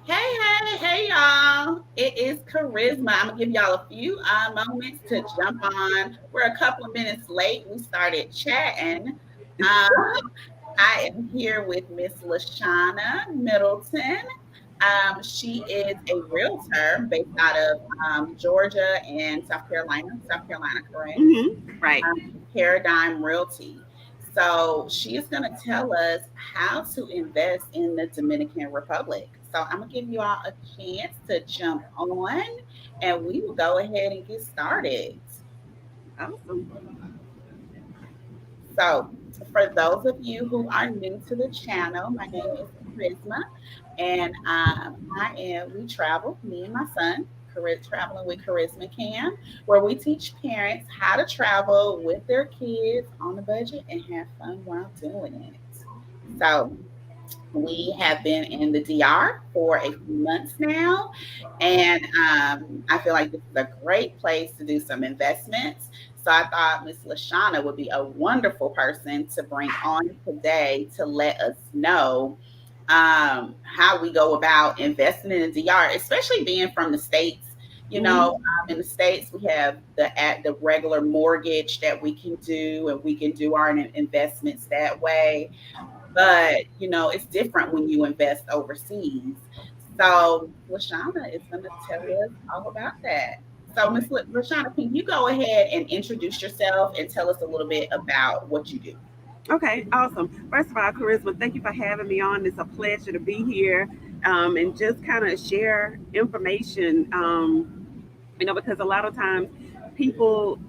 Hey, y'all. It is Charisma. I'm going to give y'all a few moments to jump on. We're a couple of minutes late. We started chatting. I am here with Miss LaShana Middleton. She is a realtor based out of Georgia and South Carolina. South Carolina, correct? Right. Paradigm Realty. So she is going to tell us how to invest in the Dominican Republic. So I'm going to give you all a chance to jump on and we will go ahead and get started. Awesome. So, for those of you who are new to the channel, my name is Charisma, and we travel, me and my son, traveling with Charisma Cam, where we teach parents how to travel with their kids on a budget and have fun while doing it. So, we have been in the DR for a few months now, and I feel like this is a great place to do some investments. So I thought Miss LaShana would be a wonderful person to bring on today to let us know how we go about investing in the DR, especially being from the States. In the States, we have the regular mortgage that we can do, and we can do our investments that way. But it's different when you invest overseas. So LaShana is going to tell us all about that. So Miss LaShana, can you go ahead and introduce yourself and tell us a little bit about what you do? Okay, awesome. First of all, Charisma, thank you for having me on. It's a pleasure to be here and just kind of share information, because a lot of times people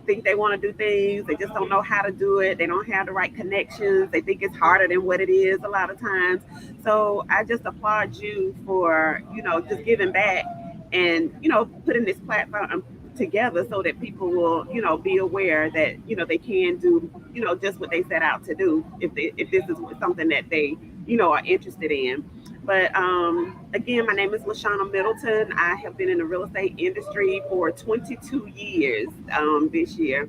think they want to do things, they just don't know how to do it, they don't have the right connections, they think it's harder than what it is a lot of times. So I just applaud you for, just giving back and, putting this platform together so that people will, be aware that, they can do, just what they set out to do if this is something that they, are interested in. But again, my name is LaShana Middleton. I have been in the real estate industry for 22 years this year.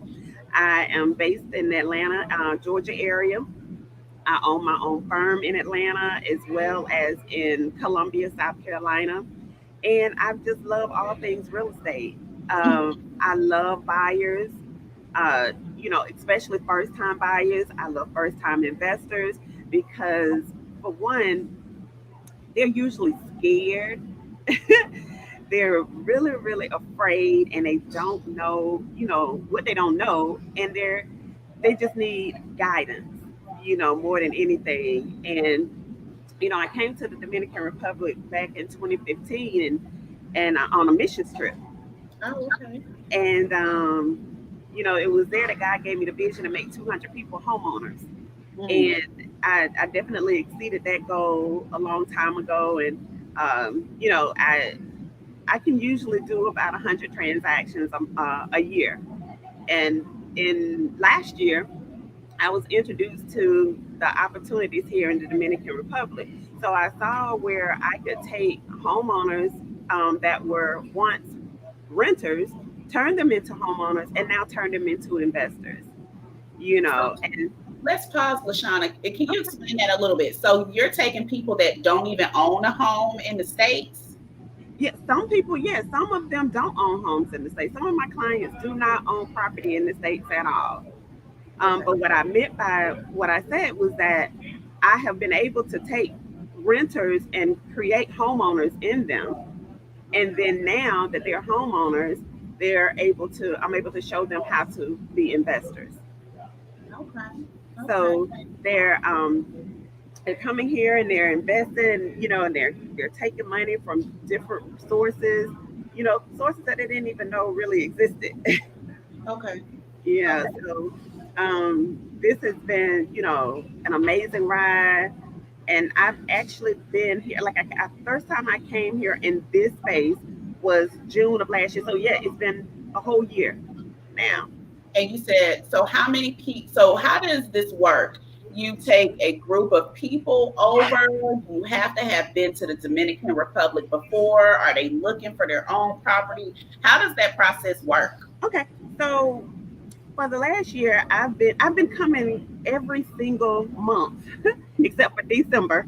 I am based in the Atlanta, Georgia area. I own my own firm in Atlanta as well as in Columbia, South Carolina. And I just love all things real estate. I love buyers, especially first time buyers. I love first time investors because, for one, they're usually scared. They're really, really afraid, and they don't know, what they don't know, and they just need guidance, more than anything. And I came to the Dominican Republic back in 2015, and on a missions trip, Oh, okay. and it was there that God gave me the vision to make 200 people homeowners, Mm, and I definitely exceeded that goal a long time ago. And I can usually do about 100 transactions a year. And in last year, I was introduced to the opportunities here in the Dominican Republic. So I saw where I could take homeowners that were once renters, turn them into homeowners, and now turn them into investors. so And let's pause, LaShana. Can you explain that a little bit? So you're taking people that don't even own a home in the States? yeah, some people, yes, some of them don't own homes in the States. Some of my clients do not own property in the States at all. Okay. But what I meant by what I said was that I have been able to take renters and create homeowners in them. And then now that they're homeowners, I'm able to show them how to be investors. Okay. Okay. So they're, um, they're coming here and they're investing, and they're taking money from different sources, sources that they didn't even know really existed. Okay. Yeah, Okay. so this has been, an amazing ride. And I've actually been here, like, first time I came here in this space was June of last year. So, yeah, it's been a whole year now. And you said, so how many people, so how does this work? You take a group of people over, you have to have been to the Dominican Republic before. Are they looking for their own property? How does that process work? Okay, so for the last year, I've been coming every single month, except for December.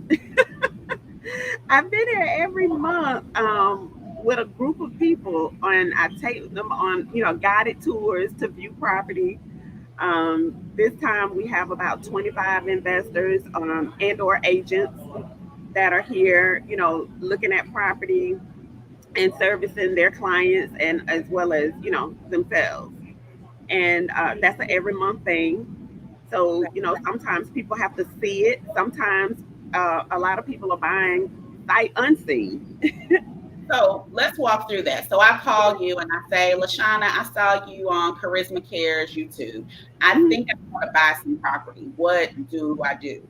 I've been here every month with a group of people, and I take them on, guided tours to view property. This time we have about 25 investors and or agents that are here, looking at property and servicing their clients and as well as, themselves. And that's an every month thing. So, sometimes people have to see it. Sometimes a lot of people are buying sight unseen. So let's walk through that. So I call you and I say, LaShana, I saw you on Charisma Cares YouTube. I Mhm. think I want to buy some property. What do I do?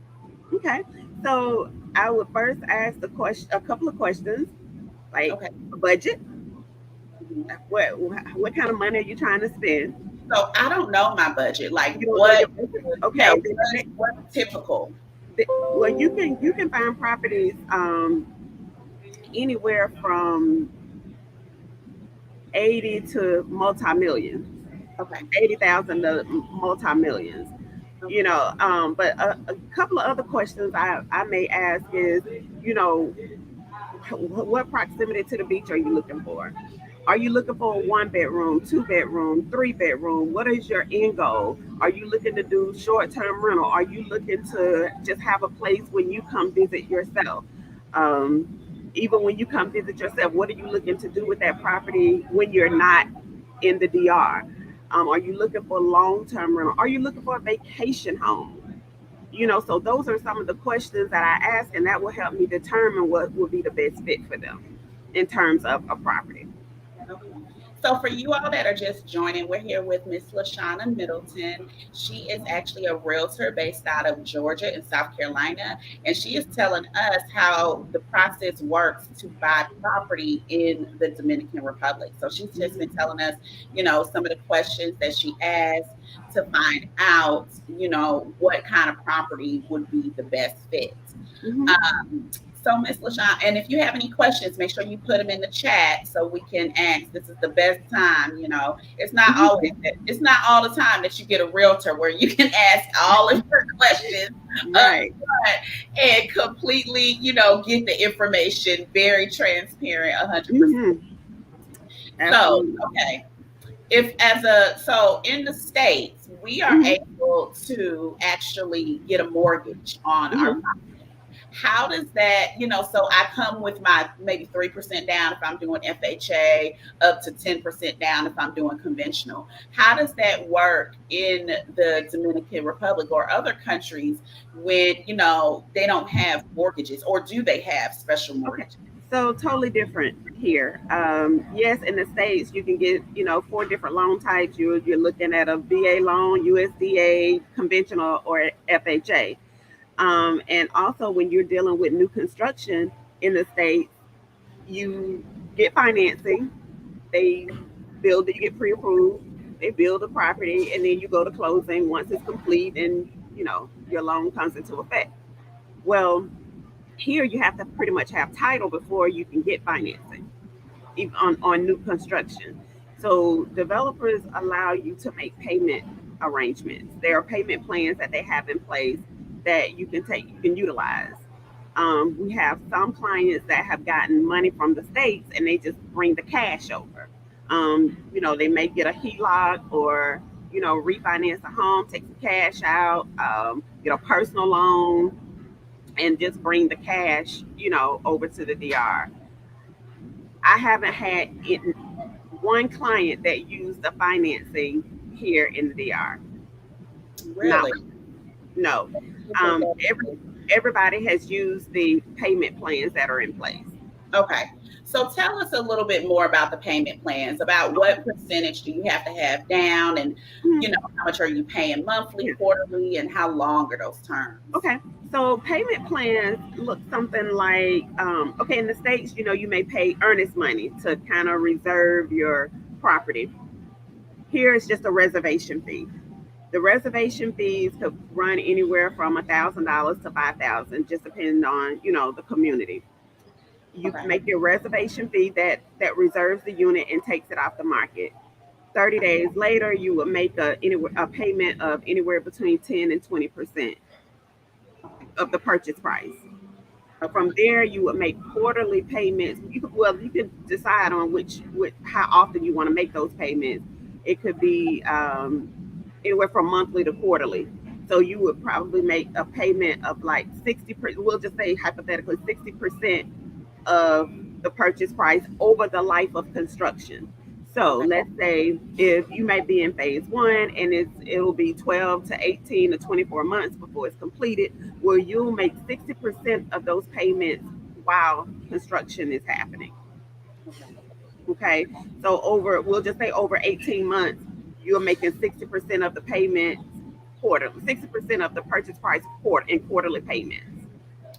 Okay. So I would first ask a couple of questions, like Okay. a budget. Mhm. What kind of money are you trying to spend? So I don't know my budget. Like You don't know what? your budget? Yeah. Okay. What's typical? Well, you can find properties anywhere from 80 to multi-millions, Okay. 80,000 to multi-millions. Okay. But a couple of other questions I may ask is, you know, what proximity to the beach are you looking for? Are you looking for a 1 bedroom, 2 bedroom, 3 bedroom? What is your end goal? Are you looking to do short term rental? Are you looking to just have a place when you come visit yourself? Um, Even when you come visit yourself, what are you looking to do with that property when you're not in the DR? Are you looking for long term rental? Are you looking for a vacation home? So those are some of the questions that I ask, and that will help me determine what will be the best fit for them in terms of a property. Okay. So for you all that are just joining, we're here with Miss LaShana Middleton. She is actually a realtor based out of Georgia and South Carolina, and she is telling us how the process works to buy property in the Dominican Republic. So she's just been Mm-hmm. telling us, some of the questions that she asked to find out, what kind of property would be the best fit. Mm-hmm. So, Miss LaShawn, and if you have any questions, make sure you put them in the chat so we can ask. This is the best time. Mm-hmm. It's not all the time that you get a realtor where you can ask all of your questions up Right. front and completely, get the information very transparent, 100%. Mm-hmm. So, Absolutely. okay. So in the States, we are Mm-hmm. able to actually get a mortgage on our. Mm-hmm. How does that, so I come with my maybe 3% down if I'm doing FHA, up to 10% down if I'm doing conventional. How does that work in the Dominican Republic or other countries when, they don't have mortgages, or do they have special Okay. mortgages? So totally different here. Yes, in the states you can get 4 different loan types. You're looking at a VA loan, USDA, conventional, or FHA. And also when you're dealing with new construction in the states, you get financing. They build it, you get pre-approved. They build the property, and then you go to closing once it's complete, and your loan comes into effect. Well, here you have to pretty much have title before you can get financing, even on new construction. So developers allow you to make payment arrangements. There are payment plans that they have in place that you can utilize. We have some clients that have gotten money from the states and they just bring the cash over. They may get a HELOC or refinance a home, take some cash out, get a personal loan, and just bring the cash, over to the DR. I haven't had one client that used the financing here in the DR. Not Really? no. People Every that- everybody has used the payment plans that are in place. Okay. So tell us a little bit more about the payment plans, about what percentage do you have to have down, and Mhm. how much are you paying monthly, Yeah. quarterly, and how long are those terms? Okay. So payment plans look something like, okay, in the states, you may pay earnest money to kind of reserve your property. Here it's just a reservation fee. The reservation fees could run anywhere from $1,000 to 5,000, just depending on the community. You Okay. make your reservation fee that reserves the unit and takes it off the market. 30 days later, you will make a payment of anywhere between 10 and 20% Okay. of the purchase price. Okay. From there, you would make quarterly payments. You could decide on which how often you want to make those payments. It could be anywhere from monthly to quarterly. So you would probably make a payment of like 60%. We'll just say hypothetically 60% of the purchase price over the life of construction. So Okay. let's say if you may be in phase one and it'll be 12 to 18 to 24 months before it's completed, where you'll make 60% of those payments while construction is happening. Okay. Okay. So we'll just say over 18 months, you're making 60% of the payments quarterly, 60% of the purchase price in quarterly payments.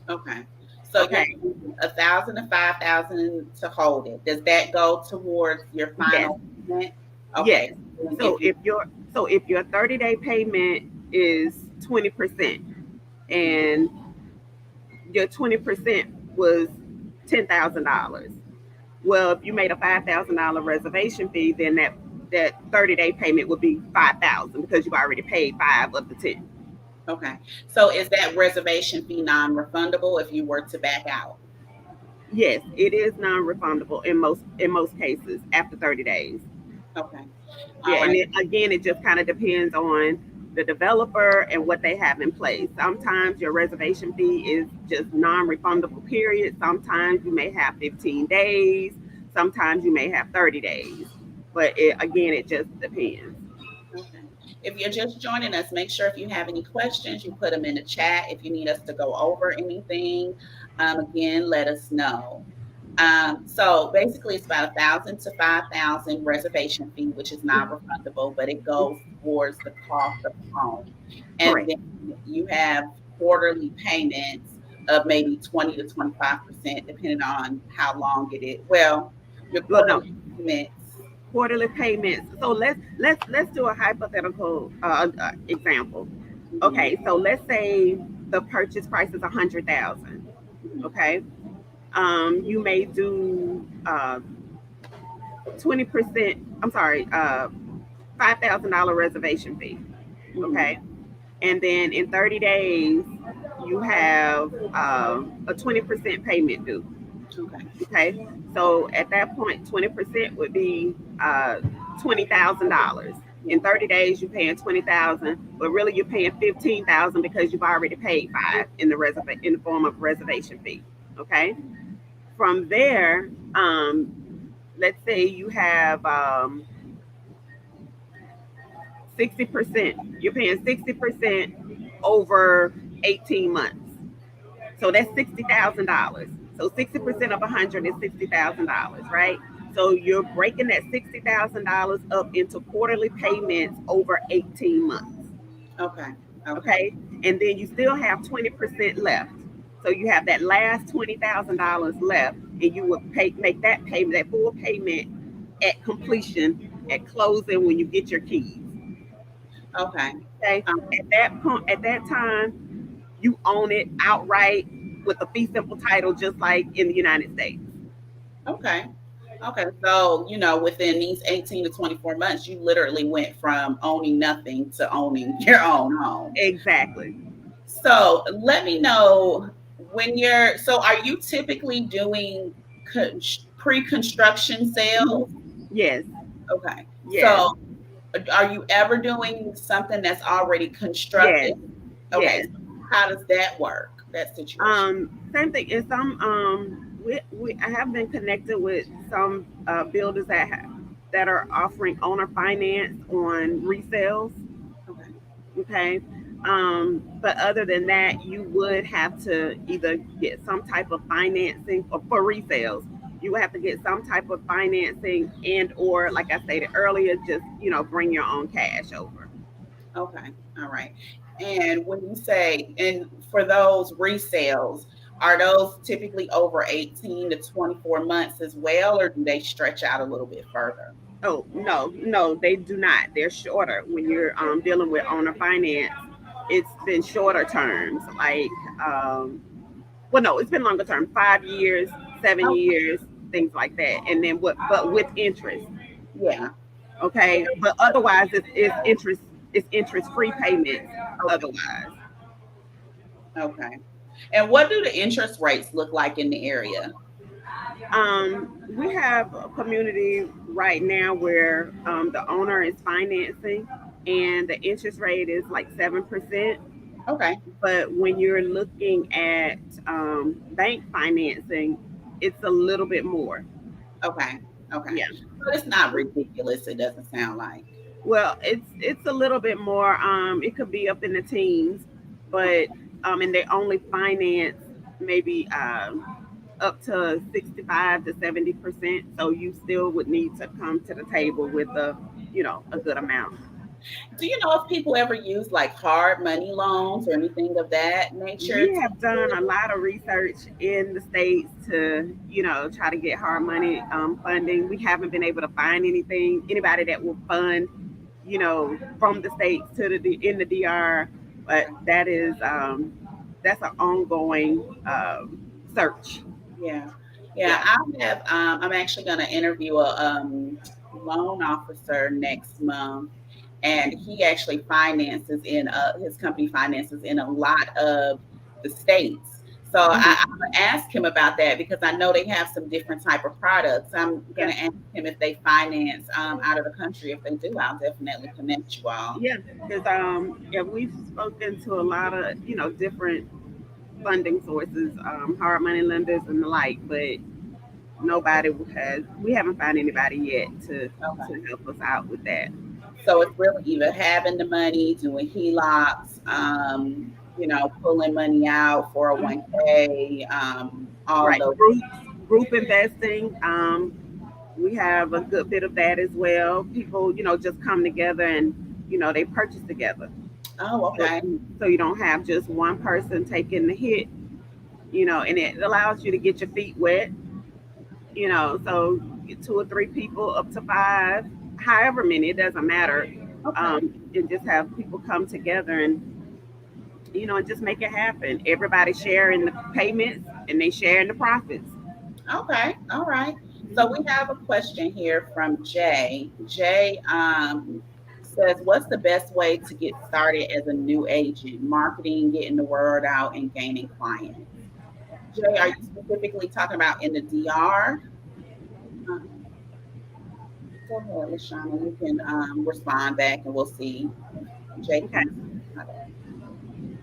Okay. So you're Okay. using 1,000 to 5,000 to hold it. Does that go towards your Yes. final payment? Okay. Yes. And So if you if your 30-day payment is 20% and your 20% was $10,000. Well, if you made a $5,000 reservation fee, then that 30-day payment would be 5,000 because you've already paid 5 of the 10. okay. So is that reservation fee non-refundable if you were to back out? Yes, it is non-refundable in most cases after 30 days. Okay. Yeah, All and right. again, it just kind of depends on the developer and what they have in place. Sometimes your reservation fee is just non-refundable period. Sometimes you may have 15 days. Sometimes you may have 30 days. But again, it just depends. Okay. If you're just joining us, make sure if you have any questions, you put them in the chat. If you need us to go over anything, again, let us know. So basically, it's about 1,000 to 5,000 reservation fee, which is not refundable, but it goes towards the cost of the home. And Correct. then you have quarterly payments of maybe 20 to 25%, depending on how long it is. Well, your Well, no, quarterly payments. quarterly payments. So let's do a hypothetical example. Mhm, Okay, so let's say the purchase price is 100,000. mhm, Okay, you may do 20%. I'm sorry, $5,000 reservation fee. mhm. Okay, and then in 30 days you have a 20% payment due. Okay. Okay, so at that point, 20% would be $20,000. Yeah. In 30 days, you're paying 20,000, but really you're paying 15,000 because you've already paid 5 in the form of reservation fee. Okay, from there, let's say you have 60%. You're paying 60% over 18 months. So that's $60,000. So 60% of 100 is $60,000, right? So you're breaking that $60,000 up into quarterly payments over 18 months. Okay. Okay. Okay. And then you still have 20% left. So you have that last $20,000 left, and you would make that payment, that full payment at completion, at closing when you get your keys. Okay. Okay. Um, At that point, at that time, you own it outright with a fee simple title, just like in the United States. okay. Okay. So, within these 18 to 24 months, you literally went from owning nothing to owning your own home. Exactly. So, let me know so are you typically doing pre-construction sales? Yes. Okay. Yes. So, are you ever doing something that's already constructed? Yes. Okay. Yes. So how does that work? That situation? Same thing. In some I have been connected with some builders that are offering owner finance on resales. Okay. Okay. But other than that, you would have to either get some type of financing for resales. You would have to get some type of financing and or, like I stated earlier, just bring your own cash over. Okay. All right. And when you say, and for those resales, are those typically over 18 to 24 months as well, or do they stretch out a little bit further? Oh no, no, they do not. They're shorter when you're dealing with owner finance. It's been shorter terms, like well, no, it's been longer term, 5 years, seven Oh, years, things like that. And then but with interest. yeah. Okay, but otherwise it's interest free payments. Okay. Otherwise, Okay. And what do the interest rates look like in the area? We have a community right now where the owner is financing, and the interest rate is like 7%. Okay. But when you're looking at bank financing, it's a little bit more. Okay. Okay. Yeah. But it's not ridiculous, it doesn't sound like. Well, it's a little bit more. It could be up in the teens, but and they only finance maybe up to 65 to 70%. So you still would need to come to the table with a good amount. Do you know if people ever use like hard money loans or anything of that nature We to have do done it? a lot of research in the states to, try to get hard money funding. We haven't been able to find anybody that will fund, from the states to in the DR. But that's an ongoing search. Yeah. Yeah. Yeah. I'm actually going to interview a loan officer next month, and he actually finances in his company finances in a lot of the states. So Hmm. I'm gonna ask him about that because I know they have some different type of products. I'm Yeah. gonna ask him if they finance out of the country. If they do, I'll definitely connect you all. Yeah. Because yeah, we've spoken to a lot of different funding sources, hard money lenders and the like, but we haven't found anybody yet Okay. to help us out with that. So it's really either having the money, doing HELOCs, pulling money out, 401k, all of Right. those. Group investing. We have a good bit of that as well. People, just come together and they purchase together. Oh, So, okay. so you don't have just one person taking the hit, and it allows you to get your feet wet, so get two or three people up to five, however many, it doesn't matter. Okay. And just have people come together and just make it happen. Everybody share in the payments and they share in the profits. Okay. All right. So we Mhm. have a question here from Jay. Jay says, "What's the best way to get started as a new agent? Marketing, getting the word out, and gaining clients." Jay, are you specifically talking about in the DR? Um, Go ahead, LaShana. You can respond back, and we'll see if Jay Okay. can respond.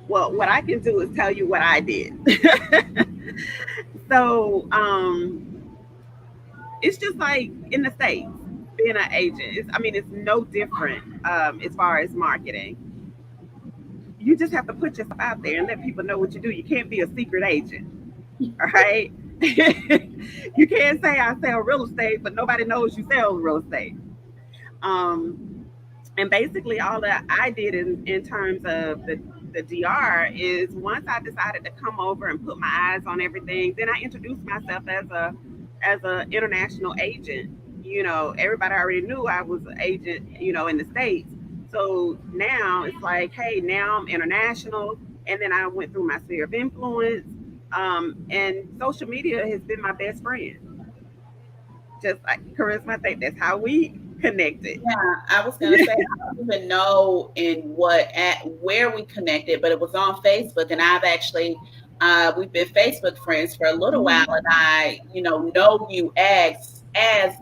Well, what I can do is tell you what I did. So it's just like in the States, being an agent. It's no different as far as marketing. You just have to put yourself out there and let people know what you do. You can't be a secret agent. All right. You can't say I sell real estate, but nobody knows you sell real estate. Um, and basically, all that I did in terms of the DR is once I decided to come over and put my eyes on everything, then I introduced myself as a international agent. Everybody already knew I was an agent, in the States. So now it's like, hey, now I'm international. And then I went through my sphere of influence. And social media has been my best friend. Just like Charisma, I think that's how we connected. Yeah, I was gonna say I don't even know in what at where we connected, but it was on Facebook, and I've actually we've been Facebook friends for a little while, Mhm. and I know you as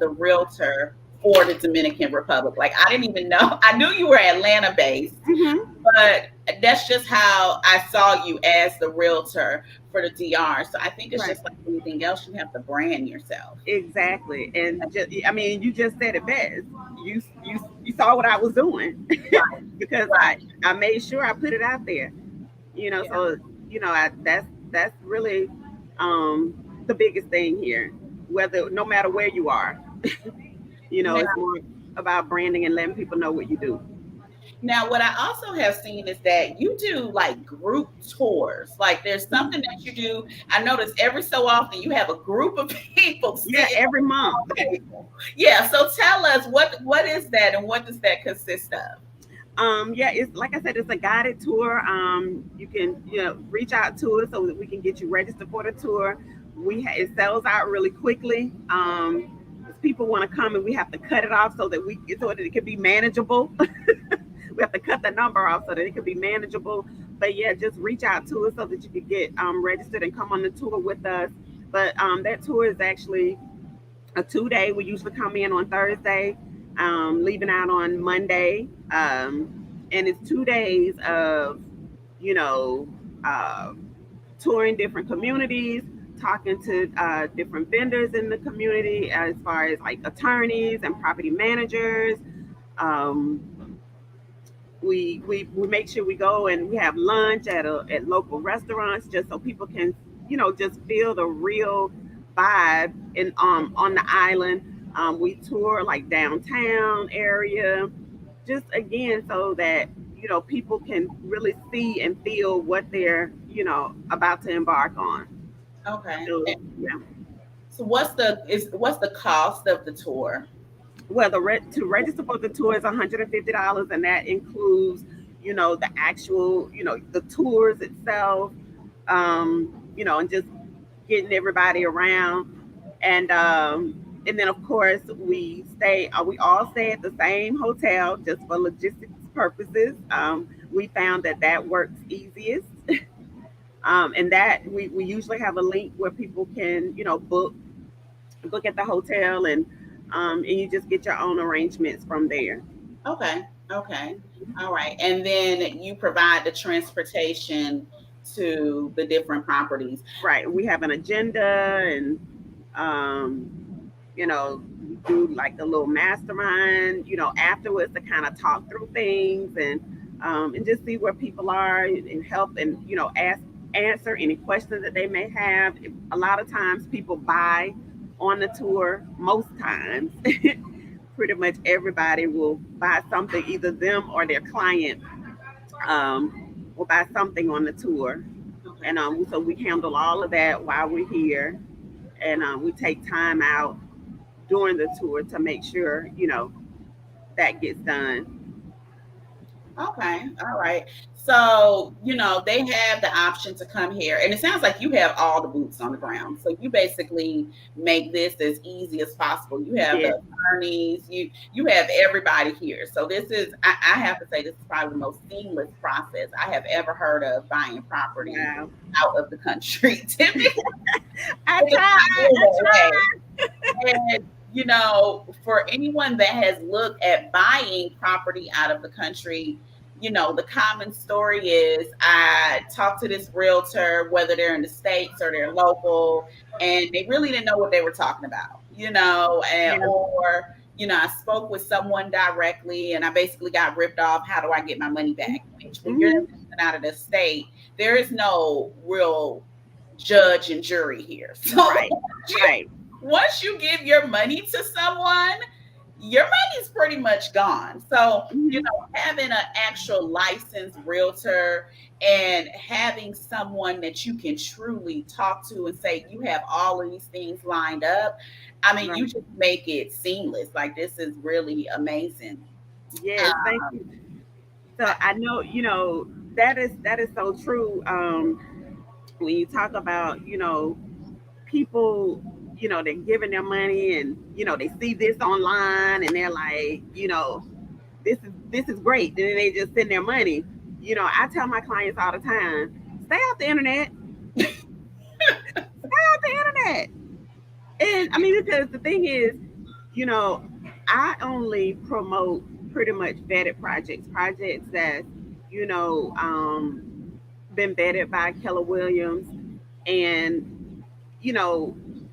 the realtor for the Dominican Republic. Like I didn't even know I knew you were Atlanta based, Mhm. but that's just how I saw you as the realtor for the DR. So I think it's Right. just like anything else, you have to brand yourself. Exactly. And just, you just said it best. You saw what I was doing Right, because I right. I made sure I put it out there. Yeah. So that's really the biggest thing here. Whether no matter where you are, Now, it's more about branding and letting people know what you do. Now, what I also have seen is that you do like group tours. Like there's something that you do. I notice every so often you have a group of people Yeah, sitting every month. on a table. Yeah. So tell us what is that and what does that consist of? Yeah, it's like I said, it's a guided tour. You can reach out to us so that we can get you registered for the tour. It sells out really quickly. People want to come and we have to cut it off so that it can be manageable. We have to cut the number off so that it can be manageable. but yeah, just reach out to us so that you can get registered and come on the tour with us. But that tour is actually a 2 day. We usually come in on Thursday, leaving out on Monday, and it's 2 days of you know uh, touring different communities, talking to different vendors in the community as far as like attorneys and property managers. Um, we make sure we go and we have lunch at local restaurants just so people can just feel the real vibe in on the island. We tour like downtown area, just again so that people can really see and feel what they're about to embark on. Okay. So yeah. So what's the cost of the tour? Well, to register for the tour is $150, and that includes, the actual, the tours itself, and just getting everybody around, and then of course we all stay at the same hotel just for logistics purposes. We found that works easiest, and that we usually have a link where people can, book at the hotel and you just get your own arrangements from there. Okay. Okay. All right. And then you provide the transportation to the different properties. Right. We have an agenda and um, we do like a little mastermind, afterwards to kind of talk through things and just see where people are and help and answer any questions that they may have. A lot of times people buy on the tour. Most times, pretty much everybody will buy something, either them or their client will buy something on the tour. Okay. And so we handle all of that while we're here, and we take time out during the tour to make sure that gets done. Okay. All right. So, they have the option to come here. And it sounds like you have all the boots on the ground. So you basically make this as easy as possible. You have Yeah. the attorneys, you have everybody here. So this is I have to say this is probably the most seamless process I have ever heard of buying property Wow. out of the country. Typically I it's tried. not I that way. tried. And, for anyone that has looked at buying property out of the country, the common story is I talked to this realtor, whether they're in the States or they're local, and they really didn't know what they were talking about, and, Yeah. or, I spoke with someone directly and I basically got ripped off. How do I get my money back? Which when you're Hmm. out of the state, there is no real judge and jury here. So Right. Right. once you give your money to someone, your money's pretty much gone. So, Hmm. having an actual licensed realtor and having someone that you can truly talk to and say, you have all of these things lined up. I mean, you Right. just make it seamless. Like, this is really amazing. Yes. Thank you. So I know that is so true. When you talk about people, they're giving their money and they see this online and they're like, this is great. And then they just send their money. I tell my clients all the time, stay off the internet, stay off the internet. And I mean, because the thing is, you know, I only promote pretty much vetted projects that, you know, been vetted by Keller Williams. And,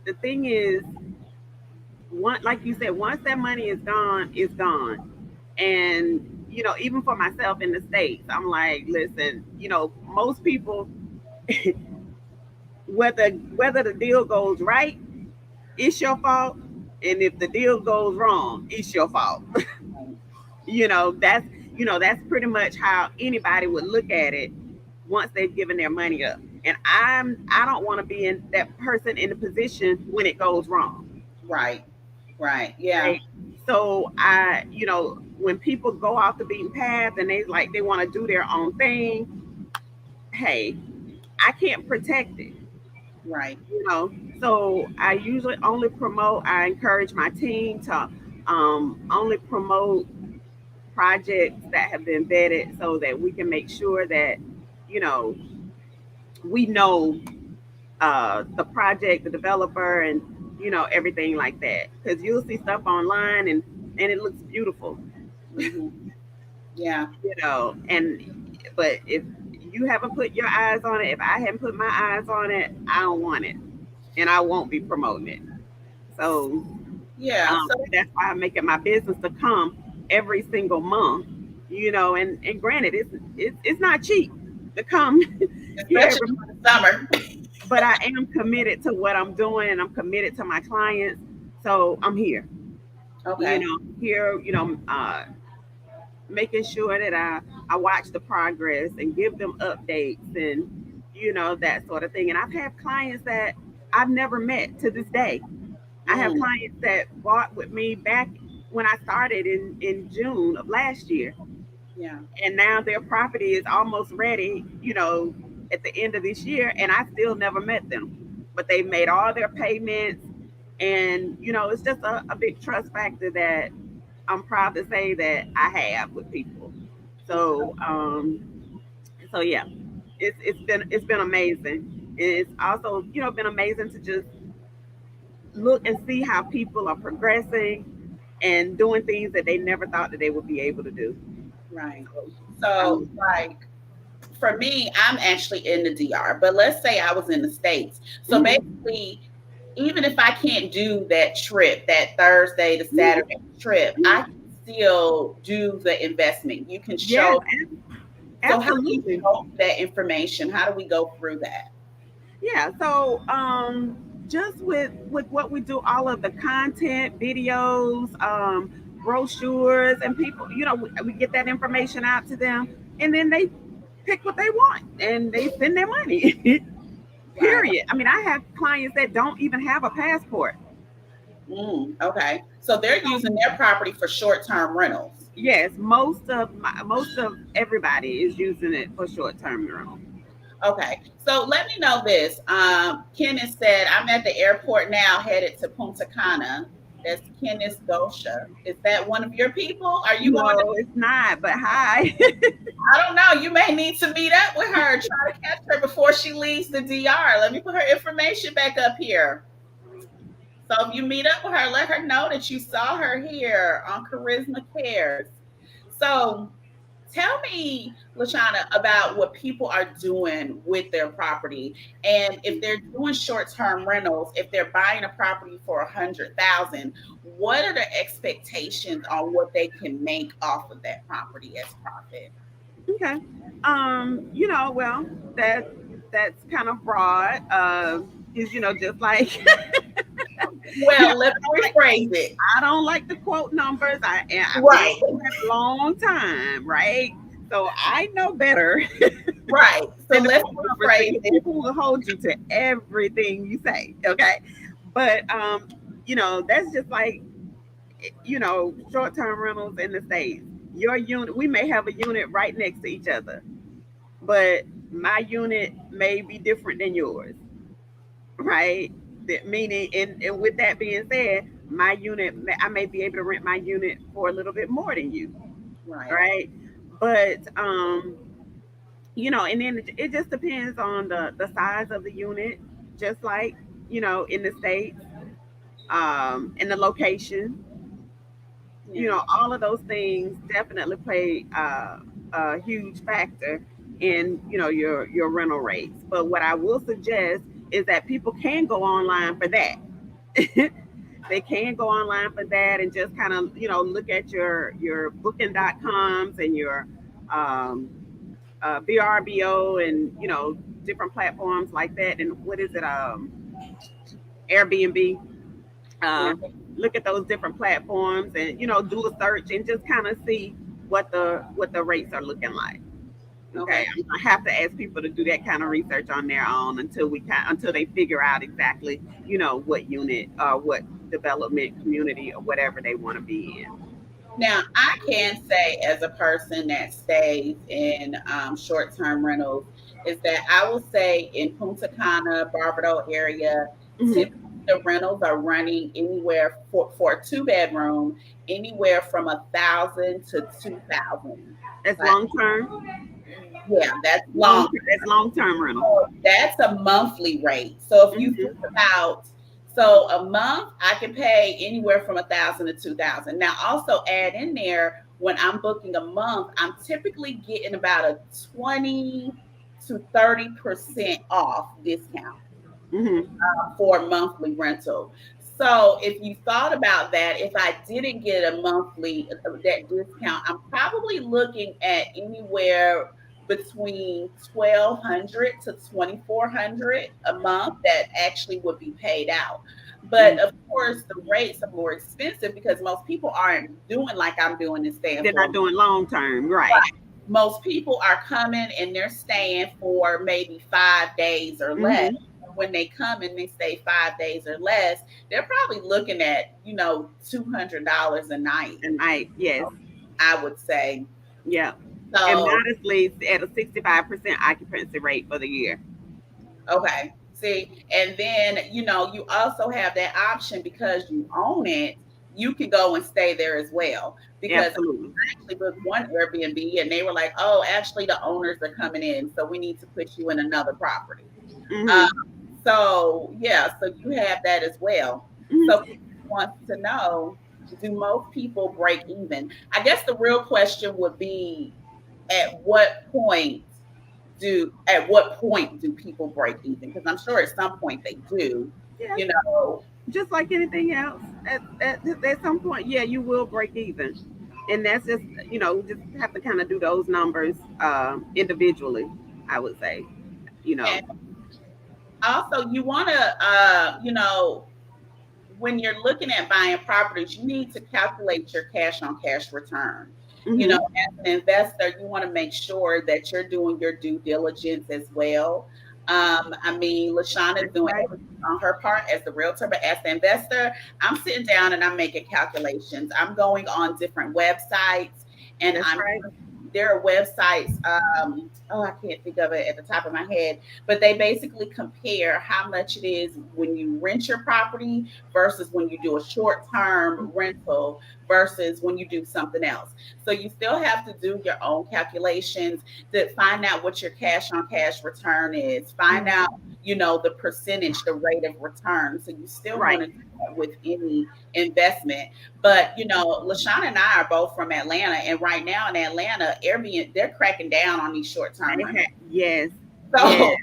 the thing is, like you said, once that money is gone, it's gone. And, even for myself in the States, I'm like, listen, most people, whether the deal goes right, it's your fault. And if the deal goes wrong, it's your fault. you know, that's that's pretty much how anybody would look at it once they've given their money up. And I don't want to be in that person in the position when it goes wrong. Right. Right. Yeah. Right. So when people go off the beaten path and they want to do their own thing, hey, I can't protect it. Right. So I encourage my team to only promote projects that have been vetted so that we can make sure that you know, we know the project, the developer, and everything like that. Because you'll see stuff online and it looks beautiful, Hmm. Yeah. and but if you haven't put your eyes on it, if I haven't put my eyes on it, I don't want it, and I won't be promoting it. So Yeah. So that's why I make it my business to come every single month. And granted, it's not cheap to come here especially every month, for the summer. but I am committed to what I'm doing, and I'm committed to my clients. So I'm here, Okay. here, making sure that I watch the progress and give them updates and that sort of thing. And I've had clients that I've never met to this day. I have Mm, clients that bought with me back when I started in June of last year, yeah. and now their property is almost ready, at the end of this year, and I still never met them. But they've made all their payments, and it's just a big trust factor that I'm proud to say that I have with people. Okay. So yeah, it's been amazing. It's also been amazing to just look and see how people are progressing and doing things that they never thought that they would be able to do. Right. So, So, um, like, for me, I'm actually in the DR, but let's say I was in the States. So mhm, basically, even if I can't do that trip, that Thursday to mhm, Saturday trip, I mhm. can still do the investment. You can Yes, show. So how do you absolutely. show that information? How do we go through that? Yeah. So, just with what we do, all of the content, videos, brochures, and people, we get that information out to them, and then they pick what they want and they spend their money. Right. Period. I mean, I have clients that don't even have a passport. Okay. So they're So using their property for short-term rentals. yes, most of everybody is using it for short term rental. Okay. So let me know this. Kenneth said, I'm at the airport now headed to Punta Cana. That's Kenneth Gosha. Is that one of your people? Are you going to? No, it's not. But hi. I don't know. You may need to meet up with her. Try to catch her before she leaves the DR. Let me put her information back up here. So if you meet up with her, let her know that you saw her here on Charisma Cares. So tell me, LaShana, about what people are doing with their property, and if they're doing short-term rentals, if they're buying a property for 100,000, what are the expectations on what they can make off of that property as profit? Okay. Well, that's kind of broad. Is just like Well, let I don't me like rephrase it. I don't like to quote numbers. I've been Right, doing that a long time, right? So I know better right. So than to let's quote numbers rephrase because it. people will hold you to everything you say. Okay, but that's just like short term rentals in the states. Your unit, we may have a unit right next to each other, but my unit may be different than yours, right? That meaning, and with that being said, my unit, I may be able to rent my unit for a little bit more than you, Right, right? But and then it just depends on the size of the unit, just like in the states, and the location. yeah. All of those things definitely play a huge factor in your rental rates. But what I will suggest is that people can go online for that. They can go online for that and just kind of look at your booking.coms and your um, VRBO and different platforms like that. And what is it, Airbnb? Yeah. uh, Look at those different platforms and do a search and just kind of see what the rates are looking like. Okay, Okay. I have to ask people to do that kind of research on their own until they figure out exactly what unit or what development community or whatever they want to be in. Now, I can say, as a person that stays in short-term rentals, is that I will say in Punta Cana, Barbado area, Hmm. typically the rentals are running anywhere for a two-bedroom, anywhere from 1,000 to 2,000. That's long term. Yeah, that's long. That's long term rental. So that's a monthly rate. So if you think Hmm. about, so a month, I can pay anywhere from 1,000 to 2,000. Now, also add in there when I'm booking a month, I'm typically getting about a 20 to 30% off discount Hmm. for monthly rental. So if you thought about that, if I didn't get a monthly that discount, I'm probably looking at anywhere between 1,200 to 2,400 a month that actually would be paid out. But of course, the rates are more expensive because most people aren't doing like I'm doing and staying They're for a not month. doing long term, right? Right. Most people are coming and they're staying for maybe 5 days or less. Hmm. When they come and they stay 5 days or less, they're probably looking at, $200 a night, And yes, I would say. yeah. And So, modestly, it's at a 65% occupancy rate for the year. okay. See, and then, you also have that option because you own it, you can go and stay there as well. Because Absolutely. actually booked one Airbnb and they were like, oh, actually the owners are coming in, so we need to put you in another property. Uh, Hmm. so yeah, so you have that as well. So Hmm. wants to know, do most people break even? I guess the real question would be at what point do people break even? Because I'm sure at some point they do, Yeah, you know. just like anything else, at some point, yeah, you will break even, and that's just just have to kind of do those numbers individually. I would say, you know. And also you want to when you're looking at buying properties, you need to calculate your cash on cash return. Hmm. As an investor, you want to make sure that you're doing your due diligence as well. I mean, LaShana is That's doing right. everything on her part as the realtor, but as the investor, I'm sitting down and I'm making calculations. I'm going on different websites and That's right. there are websites, I can't think of it at the top of my head, but they basically compare how much it is when you rent your property versus when you do a short term rental versus when you do something else. So you still have to do your own calculations to find out what your cash on cash return is, find Mhm. out, the percentage, the rate of return. So you still want Right. to do that with any investment. But LaShana and I are both from Atlanta, and right now in Atlanta, Airbnb they're cracking down on these short term rentals. Yes. Yes. So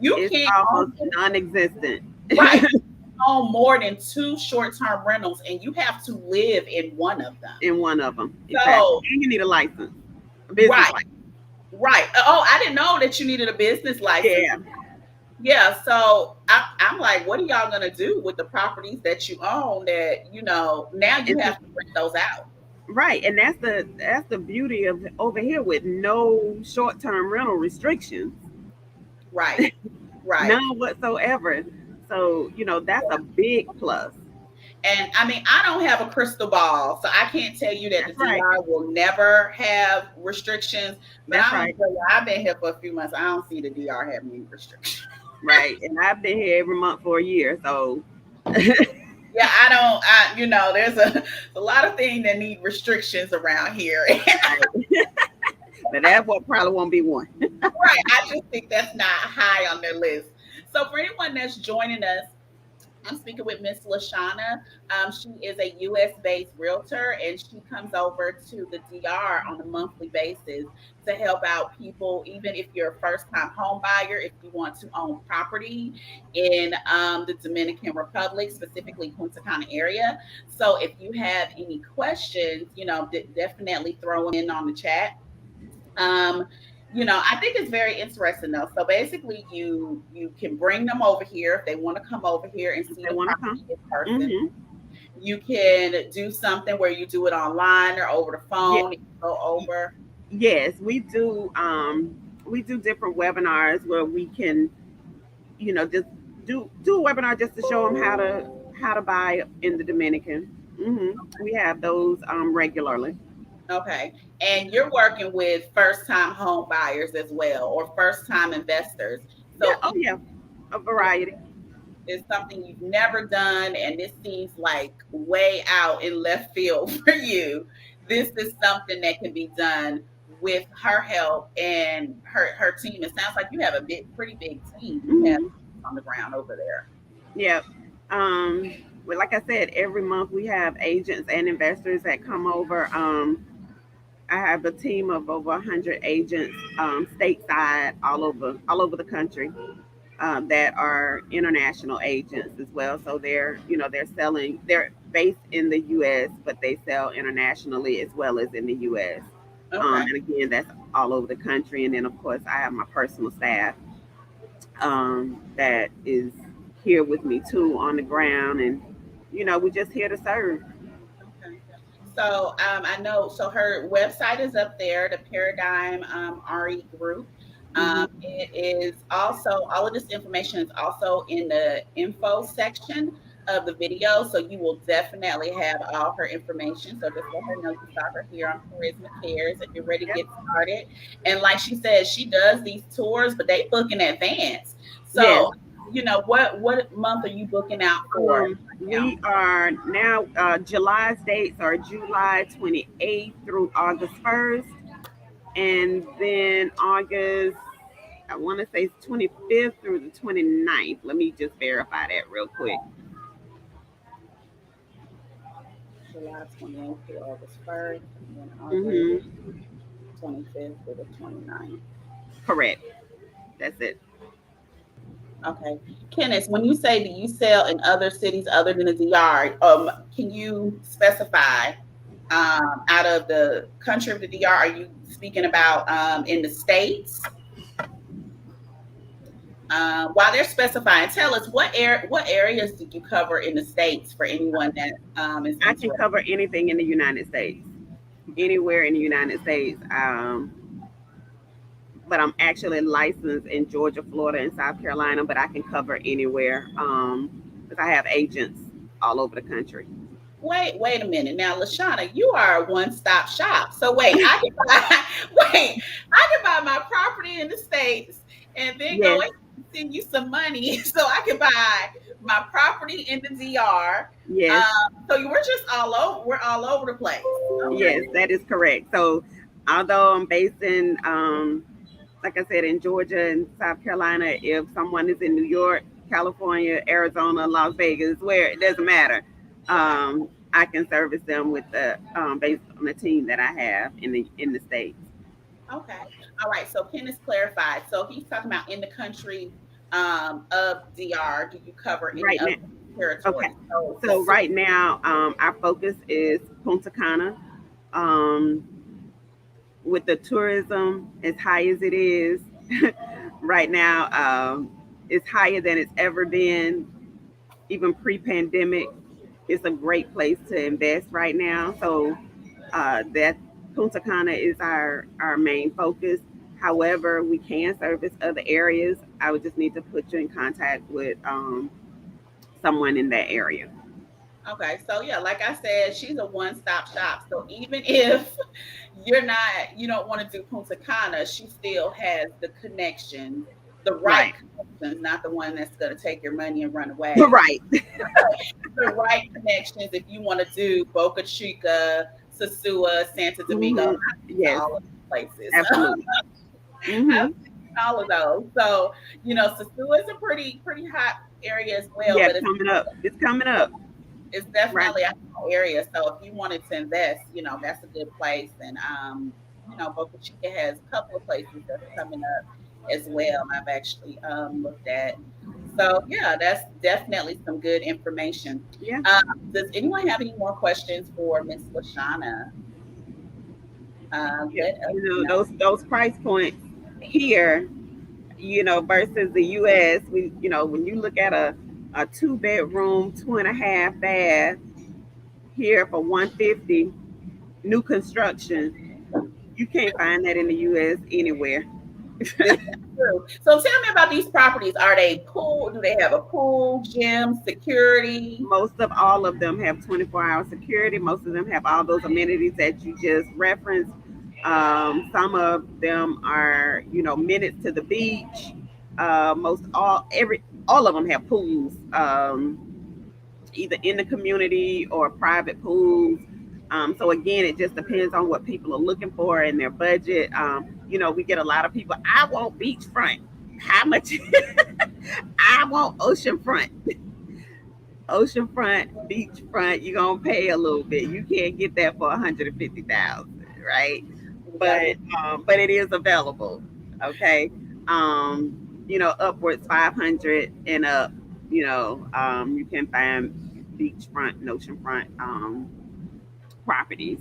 you It's can't own, almost non-existent. right, own more than two short term rentals, and you have to live in one of them. In one of them, exactly. So And you need a license, a business right, license. right. Oh, I didn't know that you needed a business license. Yeah. Yeah, so I'm like, what are y'all gonna do with the properties that you own that now you It's have to rent those out? right, and that's the beauty of over here with no short-term rental restrictions, Right, right. none whatsoever. So that's a big plus. And I mean, I don't have a crystal ball, so I can't tell you that the That's right. DR will never have restrictions. But That's I'm gonna right. tell you, I've been here for a few months. I don't see the DR having any restrictions. Right. And I've been here every month for a year, so Yeah, I don't. There's a lot of things that need restrictions around here. right. But that what probably won't be one. Right. I just think that's not high on their list. So for anyone that's joining us, I'm speaking with Miss LaShana. She is a U.S. based realtor, and she comes over to the DR on a monthly basis to help out people, even if you're a first time home buyer, if you want to own property in the Dominican Republic, specifically Punta Cana area. So if you have any questions, definitely throw them in on the chat. um, I think it's very interesting though. So basically, you can bring them over here if they want to come over here and If see they the want to property come. in person. Mm-hmm. You can do something where you do it online or over the Yeah. phone. You go over. Yes, we do different webinars where we can, just do a webinar just to show them how to buy in the Dominican. We have those regularly. Okay, and you're working with first time home buyers as well, or first time investors. Yeah. So Oh yeah. A variety. it's something you've never done and this seems like way out in left field for you, this is something that can be done with her help and her team. It sounds like you have a pretty big team you have Hmm. on the ground over there. Yep. Um, well, like I said, every month we have agents and investors that come over. I have a team of over 100 agents stateside, all over the country, that are international agents as well. So they're selling. They're based in the U.S., but they sell internationally as well as in the U.S. Okay. And again, that's all over the country. And then of course I have my personal staff that is here with me too on the ground, and we're just here to serve. Okay. So I know. So her website is up there, the Paradigm RE Group. Hmm. It is also all of this information is also in the info section of the video. So you will definitely have all her information. So just let her know you saw her here on Charisma Cares and you're ready to Yep. get started. And like she said, she does these tours, but they book in advance. Yes. So what month are you booking out for right now? We are now, July's dates are July 28th through August 1st, and then August, I want to say 25th through the 29th. Let me just verify that real quick. July 28th to August 1st, and then August Hmm. 25th to the 29th. Correct. That's it. Okay. Kenneth, when you say that you sell in other cities other than the DR, can you specify out of the country of the DR, are you speaking about in the States? While they're specifying, tell us what areas do you cover in the States for anyone that is I can interested? cover anything in the United States, anywhere in the United States. But I'm actually licensed in Georgia, Florida, and South Carolina, but I can cover anywhere because I have agents all over the country. Wait a minute. Now, LaShana, you are a one-stop shop. So wait, I can buy wait, I can buy my property in the States and then go Yes, ahead and send you some money so I can buy my property in the DR. yes, So we're just all over, we're all over the place. Okay. yes, that is correct. So, although I'm based in, like I said, in Georgia and South Carolina, if someone is in New York, California, Arizona, Las Vegas, where it doesn't matter, Okay. I can service them with the based on the team that I have in the states. Okay. All right. So Kenneth clarified. So he's talking about in the country of DR, do you cover any Right other now, okay. territories? So So right now, our focus is Punta Cana. Um, with the tourism as high as it is right now, it's higher than it's ever been, even pre-pandemic. It's a great place to invest right now. So that Punta Cana is our main focus. However, we can service other areas. I would just need to put you in contact with someone in that area. okay, so yeah, like I said, she's a one-stop shop. So even if you don't want to do Punta Cana, she still has the connections, the right Right. connections, not the one that's going to take your money and run away. Right. The right connections if you want to do Boca Chica, Sosua, Santo Domingo. Hmm. I've been to Yes, all of these places. absolutely. I've Hmm. seen all of those. So, Sosua is a pretty hot area as well, Yeah, but coming up. It's coming up. it's Right. definitely a hot area. So if you wanted to invest, that's a good place. And Boca Chica has a couple of places that's coming up as well. I've actually looked at. So yeah, that's definitely some good information. Yeah. Does anyone have any more questions for Miss LaShana? Yeah. Let us know. Those price points here, versus the US, when you look at a two-bedroom, 2.5 bath here for 150, new construction, you can't find that in the US anywhere. Is that true? So tell me about these properties. Are they pool? Do they have a pool, gym, security? Most of all of them have 24-hour security. Most of them have all those amenities that you just referenced. Some of them are, minutes to the beach. All of them have pools, either in the community or private pools. So again, it just depends on what people are looking for in their budget. We get a lot of people. I want beachfront. How much? I want oceanfront. Oceanfront, beachfront. You're gonna pay a little bit. You can't get that for 150,000, right? Yep. But it is available. Okay. Upwards 500 and up. You can find beachfront and oceanfront properties.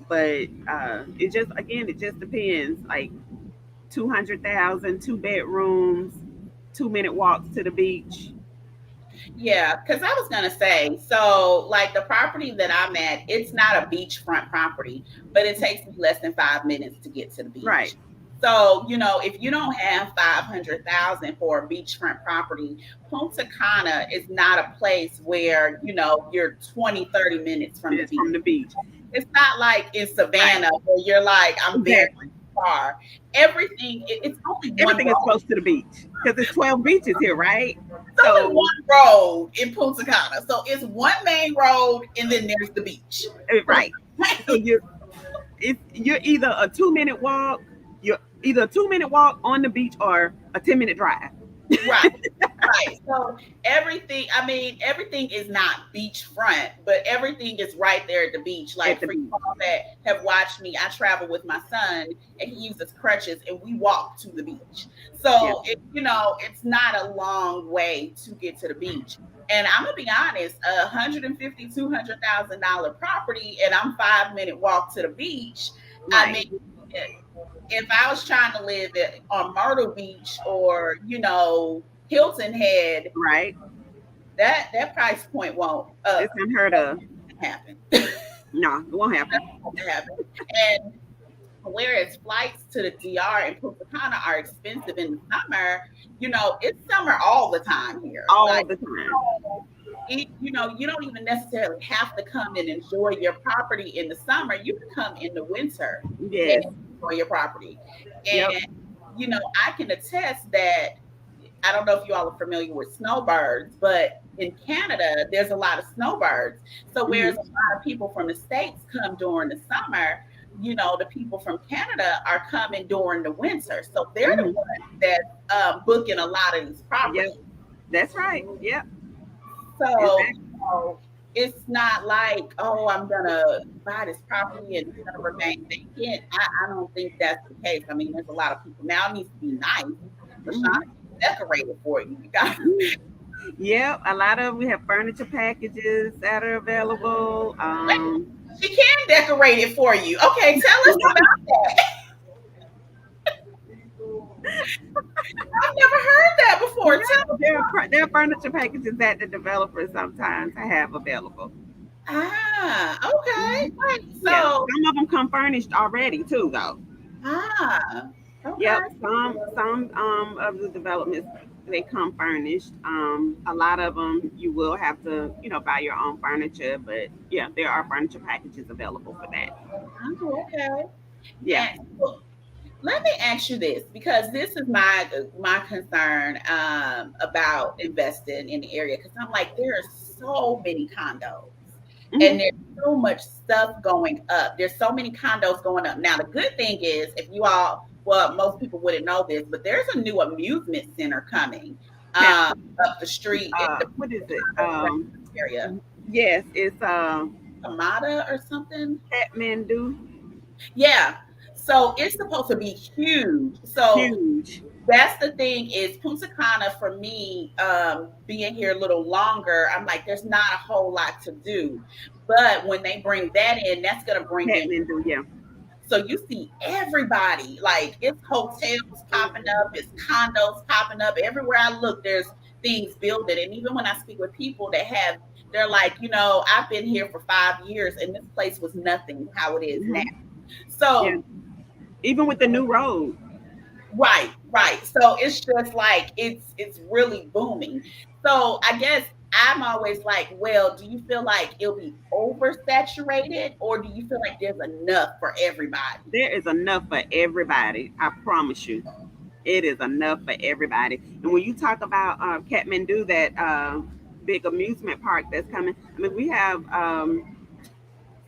But it just depends. Like 200,000, 2 bedrooms, 2 minute walks to the beach. Yeah, because I was gonna say, so like the property that I'm at, it's not a beachfront property, but it takes me less than 5 minutes to get to the Right. beach. So, if you don't have 500,000 for a beachfront property, Punta Cana is not a place where, you're 20, 30 minutes from the It's beach. from the beach. It's not like in Right. Savannah where you're like, I'm very Exactly. far. Everything, it's only one Everything is road. close to the beach because it's 12 beaches here, right? It's only So, one road in Punta Cana. So it's one main road and then there's the beach. right. So you're either a 2 minute walk, you're either a 2 minute walk on the beach or a 10-minute drive Right. Right. So everything, I mean, everything is not beachfront, but everything is right there at the beach. at Like the for you beach. all that have watched me, I travel with my son and he uses crutches and we walk to the beach. Yeah. So it's not a long way to get to the beach. And I'm gonna be honest, $150,000 to $200,000 property and I'm 5 minute walk to the beach. I Right. mean, if I was trying to live on Myrtle Beach or Hilton Head, Right. that price point won't It's unheard of. happen. No, it won't happen. Won't happen. And whereas flights to the DR and Punta Cana are expensive in the summer, it's summer all the time here. All Like the time. you don't even necessarily have to come and enjoy your property in the summer. You can come in the winter and Yes. enjoy your property. Yep. And I can attest that I don't know if you all are familiar with snowbirds, but in Canada, there's a lot of snowbirds. So whereas Hmm. a lot of people from the States come during the summer, the people from Canada are coming during the winter. So they're the Hmm. ones that booking a lot of these Yep. properties. That's right. Yep. So, Exactly. it's not like, oh, I'm gonna buy this property and it's gonna remain vacant. I don't think that's the case. I mean, there's a lot of people now. It needs to be nice. LaShana Hmm. decorate it for you. You got Yep. A lot of we have furniture packages that are available. she can decorate it for you. Okay, tell us about that. I've never heard that before. Yeah, Tell us there are furniture packages that the developers sometimes have available. Okay. Mhm. Right. Yeah, So some of them come furnished already too, though. ah Yep, okay. some of the developments they come furnished. A lot of them you will have to buy your own furniture, but yeah, there are furniture packages available for that. Oh, okay. Yeah. And so let me ask you this because this is my concern about investing in the area because I'm like there are so many condos and Hmm. there's so much stuff going up. There's so many condos going up. Now the good thing is if you all well most people wouldn't know this, but there's a new amusement center coming Now, up the street in the what is it? area. Yes, it's Kamada or something. Kathmandu. Yeah. So it's supposed to be huge. So Huge. that's the thing is Punta Cana for me, being here a little longer, I'm like, there's not a whole lot to do. But when they bring that in, that's gonna bring in Kathmandu. Yeah. so you see everybody, like it's hotels popping up, it's condos popping up. Everywhere I look, there's things building. And even when I speak with people that have they're like, I've been here for 5 years and this place was nothing how it is now. Hmm. Yeah. So Even with the new road. right, right. So it's just like it's really booming. So I guess I'm always like, well, do you feel like it'll be oversaturated or do you feel like there's enough for everybody? There is enough for everybody. I promise you. It is enough for everybody. And when you talk about Kathmandu, that big amusement park that's coming, I mean, we have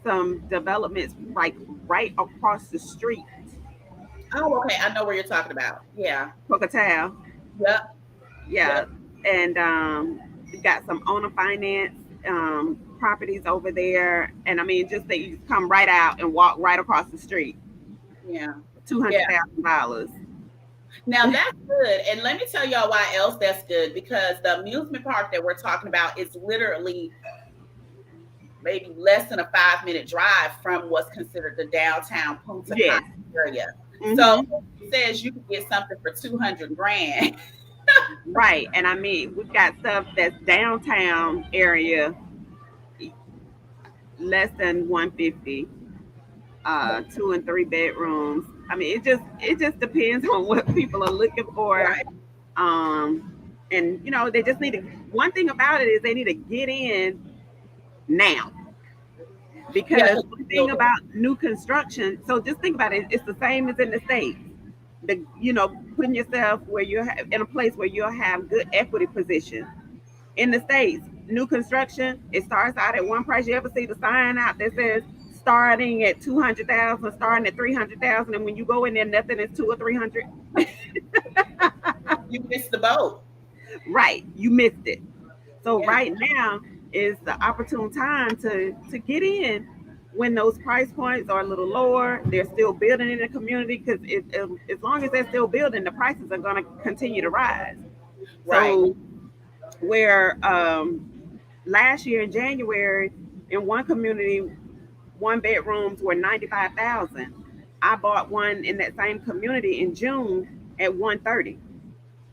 some developments like right across the street, Oh, okay. I know where you're talking about. Yeah. Pocatello. Yep. Yeah, Yep. and we got some owner finance properties over there, and I mean, just that you come right out and walk right across the street, Yeah. two Yeah. hundred thousand dollars. Now that's good. And let me tell y'all why else that's good, because the amusement park that we're talking about is literally maybe less than a 5 minute drive from what's considered the downtown Punta Cana Yes. area. So Mm-hmm. it says you can get something for 200 grand. Right, and I mean, we've got stuff that's downtown area, less than 150, 2 and 3 bedrooms. I mean, it just depends on what people are looking for. Right. Um, and they just need to. One thing about it is they need to get in now, Yeah, because because one thing building. about new construction. So just think about it. It's the same as in the states. Putting yourself where you're in a place where you'll have good equity position. In the states, new construction, it starts out at one price. You ever see the sign out that says starting at 200,000, starting at 300,000, and when you go in there, nothing is 2 or 300. You missed the boat. Right, you missed it. So Yeah. right now is the opportune time to get in when those price points are a little lower. They're still building in the community, because as long as they're still building, the prices are going to continue to rise. Right. So where last year in January, in one community, 1 bedrooms were 95,000. I bought one in that same community in June at 130.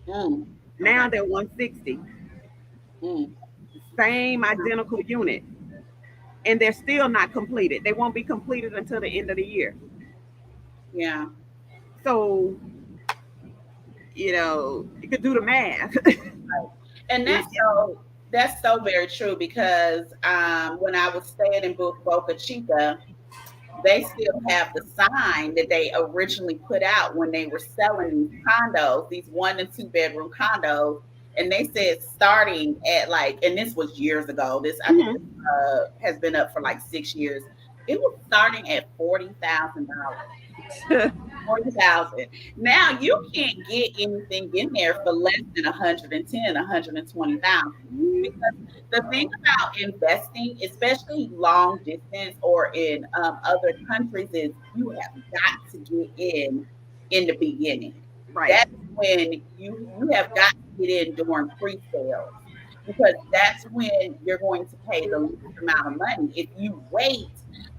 Mm. Now Okay. they're 160. Mm. Same identical unit, and they're still not completed. They won't be completed until the end of the year. Yeah. So, you could do the math. And It- that's so very true, because when I was staying in Boca Chica, they still have the sign that they originally put out when they were selling these condos, these 1 and 2 bedroom condos. And they said starting at like, and this was years ago. This, I think this Mhm. has been up for like 6 years. It was starting at $40,000. 40,000. Now you can't get anything in there for less than 110, 120,000. Because the thing about investing, especially long distance or in other countries, is you have got to get in the beginning. Right, That's when you have got to get in during pre-sales, because that's when you're going to pay the least amount of money. If you wait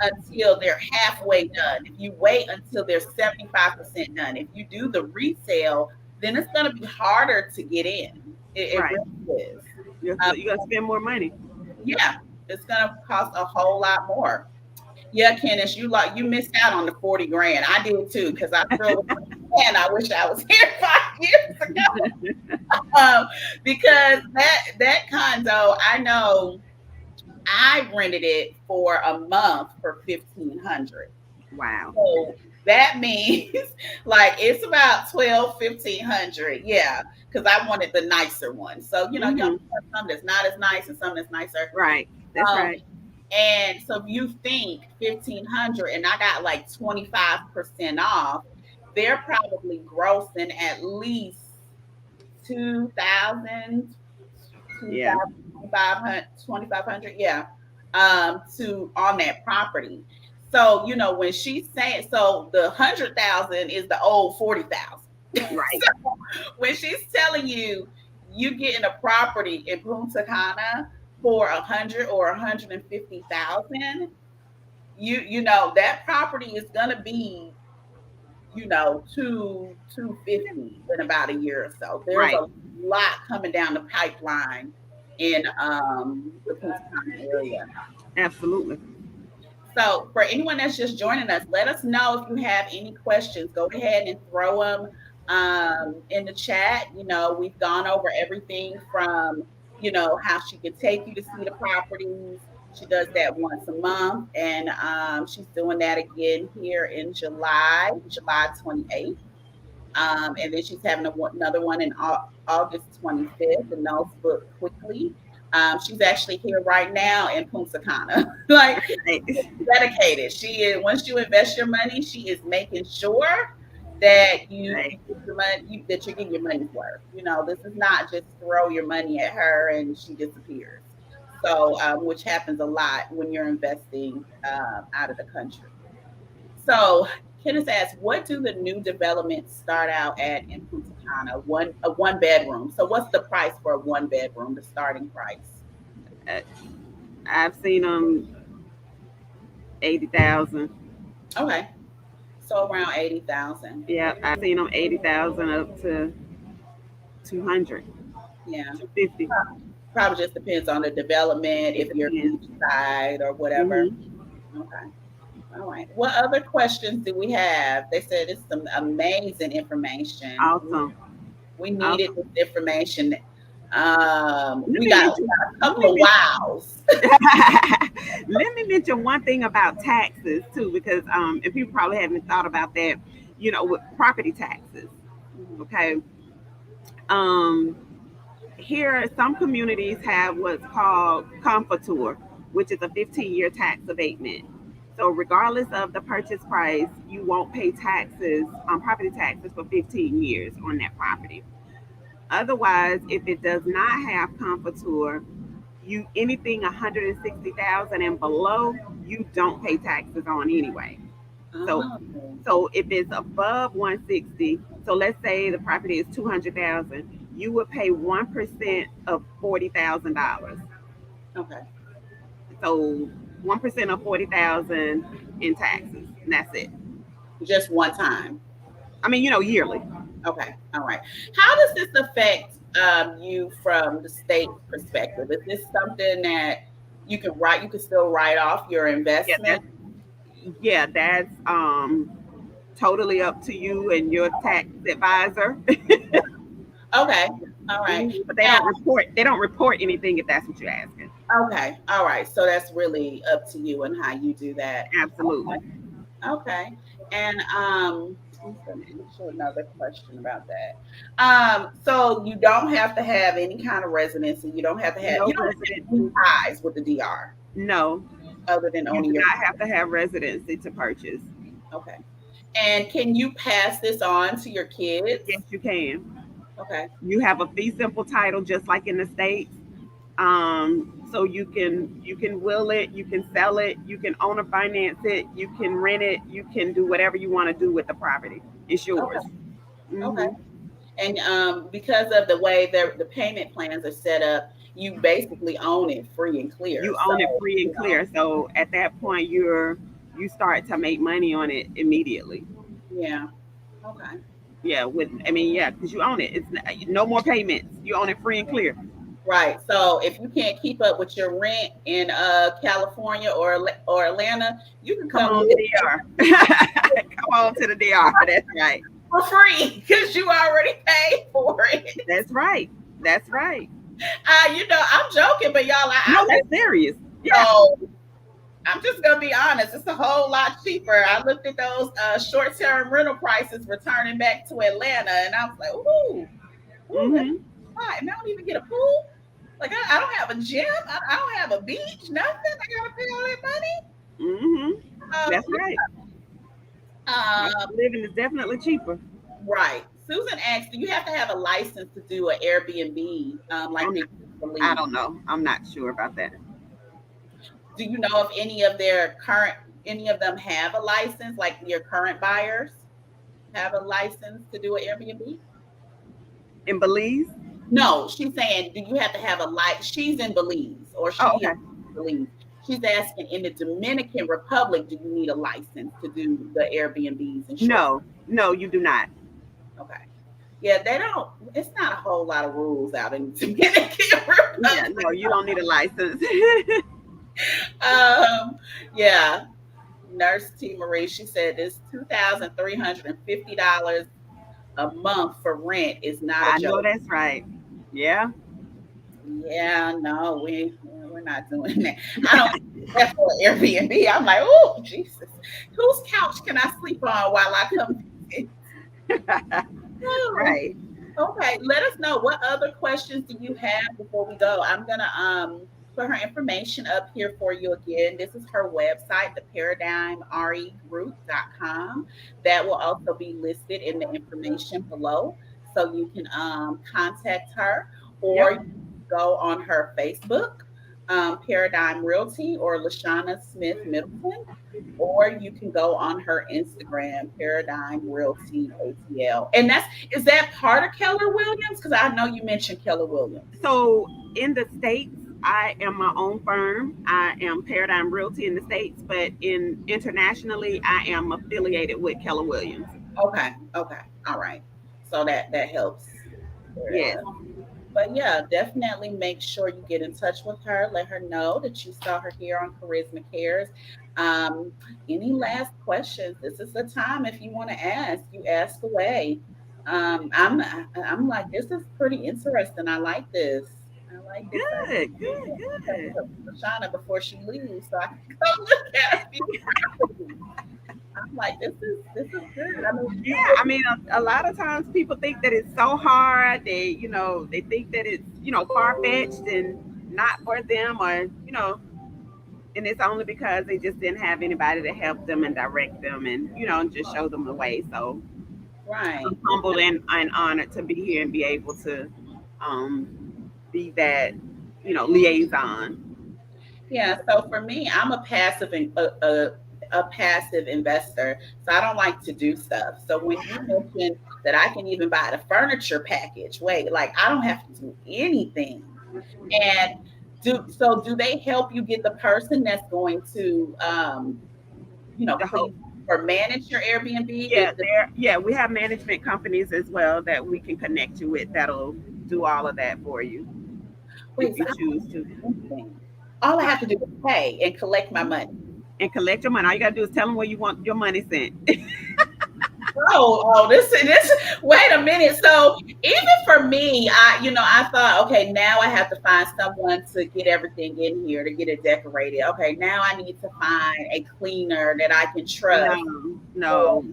until they're halfway done, if you wait until they're 75% done, if you do the resale, then it's going to be harder to get in. It right. really is. Um, You got to spend more money. yeah, it's going to cost a whole lot more. Yeah, Kenneth, you missed out on the 40 grand. I did too, because I still was like, man, I wish I was here 5 years ago. Because that condo, I know I rented it for a month for 1,500. Wow. So that means like it's about 12, 1,500. Yeah. Because I wanted the nicer one. So, you Hmm. have some that's not as nice and some that's nicer. Right. That's Um, right. and so if you think 1,500 and I got like 25% off, they're probably grossing at least 2,000, Yeah. 2,500, yeah, to on that property. So, when she's saying, so the 100,000 is the old 40,000. Right. So when she's telling you you getting a property in Punta Cana for 100 or 150,000, that property is gonna be, 250 in about a year or so. There's Right. a lot coming down the pipeline in the Punta Cana area. Absolutely. So for anyone that's just joining us, let us know if you have any questions. Go ahead and throw them in the chat. We've gone over everything from, how she could take you to see the properties. She does that once a month, and she's doing that again here in July 28th. And then she's having another one in August 25th, and those book quickly. She's actually here right now in Punta Cana. Like, dedicated. She is, once you invest your money, she is making sure that you Right. get your money, that you're getting your money's worth. This is not just throw your money at her and she disappears. So, which happens a lot when you're investing out of the country. So, Kenneth asks, what do the new developments start out at in Punta Cana? A one bedroom. So, what's the price for a one bedroom? The starting price. Uh, I've seen them 80,000. Okay, so around 80,000. Yeah, I've seen them 80,000 up to 200, Yeah. 250. Probably just depends on the development, It if you're depends. beachside or whatever. Hmm. Okay. All right. What other questions do we have? They said it's some amazing information. Awesome. We needed Awesome. this information. Let We me got, mention. a Let couple of me wows. Let me mention one thing about taxes too, because and people probably haven't thought about that. With property taxes. Mhm. Okay. Um, Here, some communities have what's called comforture, which is a 15-year tax abatement. So, regardless of the purchase price, you won't pay taxes on property taxes for 15 years on that property. Otherwise, if it does not have comforture, you anything 160,000 and below, you don't pay taxes on anyway. So Oh, so if it's above 160, so let's say the property is 200,000, you would pay 1% of $40,000. okay. So 1% of 40,000 in taxes, and that's it. Just one time. I mean, yearly. Okay. All right. How does this affect you from the state perspective? Is this something that you can still write off your Yeah, investment? that's totally up to you and your tax advisor. Okay. All right. But they don't report anything if that's what you're asking. Okay. All right. So that's really up to you and how you do that. Absolutely. Okay. Okay. And I'm going to answer another question about that. So you don't have to have any kind of residency. No You don't have any residency. ties with the DR No, other than you owning do your not have property. to have residency to purchase. Okay. And can you pass this on to your Yes, kids? you can. Okay. You have a fee simple title just like in the states. So you can will it, you can sell it, you can own or finance it, you can rent it, you can do whatever you want to do with the property. It's yours. Okay. Okay. Hmm. And because of the way the payment plans are set up, you basically own it free and clear. You So, own it free and clear. So at that point, you start to make money on it immediately. yeah. Okay. Yeah, yeah, because you own it. It's no more payments. You own it free and clear. Right. So if you can't keep up with your rent in California or Atlanta, you can Come come on to live DR. Come on to the DR. That's right. for free because you already paid for it. That's right. That's right. I'm joking, but y'all, No, that's serious. Yeah. so I'm just gonna be honest. It's a whole lot cheaper. I looked at those short-term rental prices returning back to Atlanta, and I was like, ooh, that's Hmm. fine. And I don't even get a pool. Like I don't have a gym. I don't have a beach. Nothing. I gotta pay all that money. Hmm. That's Um, right. um, Living is definitely cheaper. right. Susan asked, "Do you have to have a license to do an Airbnb like I'm they not, do I believe? don't know. I'm not sure about that. Do you know if any of them have a license? Like your current buyers have a license to do an Airbnb? In Belize? No, she's saying, do you have to have a license? She's in Belize, or Oh, she is okay. in Belize. She's asking, in the Dominican Republic, do you need a license to do the Airbnbs and short? No, no, you do not. Okay. Yeah, they don't. It's not a whole lot of rules out in the Dominican Yeah, Republic. no, you don't need a license. Um, yeah. Nurse T Marie, she said it's $2,350 a month for rent is not a I know joke. that's right. Yeah. Yeah, no, we're not doing that. I don't that's for Airbnb. I'm like, oh Jesus, whose couch can I sleep on while I come visit? Oh, Right. Okay, let us know what other questions do you have before we go. I'm gonna put her information up here for you again. This is her website, the paradigmregroup.com. That will also be listed in the information below. So you can contact her, or Yep. you can go on her Facebook, Paradigm Realty, or LaShana Smith Middleton, or you can go on her Instagram, Paradigm Realty ATL. And is that part of Keller Williams? Because I know you mentioned Keller Williams. So in the States, I am my own firm. I am Paradigm Realty in the States, but in internationally, I am affiliated with Keller Williams. Okay, okay, all right. So that helps. That Yes. helps. But yeah, definitely make sure you get in touch with her. Let her know that you saw her here on Charisma Cares. Um, any last questions? This is the time. If you want to ask, you ask away. I'm like, this is pretty interesting. I like this. I like this. I Good, good, good. Shauna before she leaves, so I can go look at a few properties. I'm like, this is good. I mean, Yeah, I mean, a lot of times people think that it's so hard. They think that it's, far fetched and not for them, or, and it's only because they just didn't have anybody to help them and direct them and, just show them the way. So right. I'm humbled and honored to be here and be able to um, be that, liaison. Yeah, so for me, I'm a passive investor, so I don't like to do stuff. So when you mentioned that I can even buy the furniture package, wait, like I don't have to do anything. And do they help you get the person that's going to The whole clean or manage your Airbnb? Yeah, we have management companies as well that we can connect you with that'll do all of that for you if Wait, so you I choose don't to. do anything. All I have to do is pay and collect my money. And collect your money. All you gotta do is tell them where you want your money sent. This. Wait a minute. So even for me, I thought, okay, now I have to find someone to get everything in here to get it decorated. Okay, now I need to find a cleaner that I can trust. No, Or, no.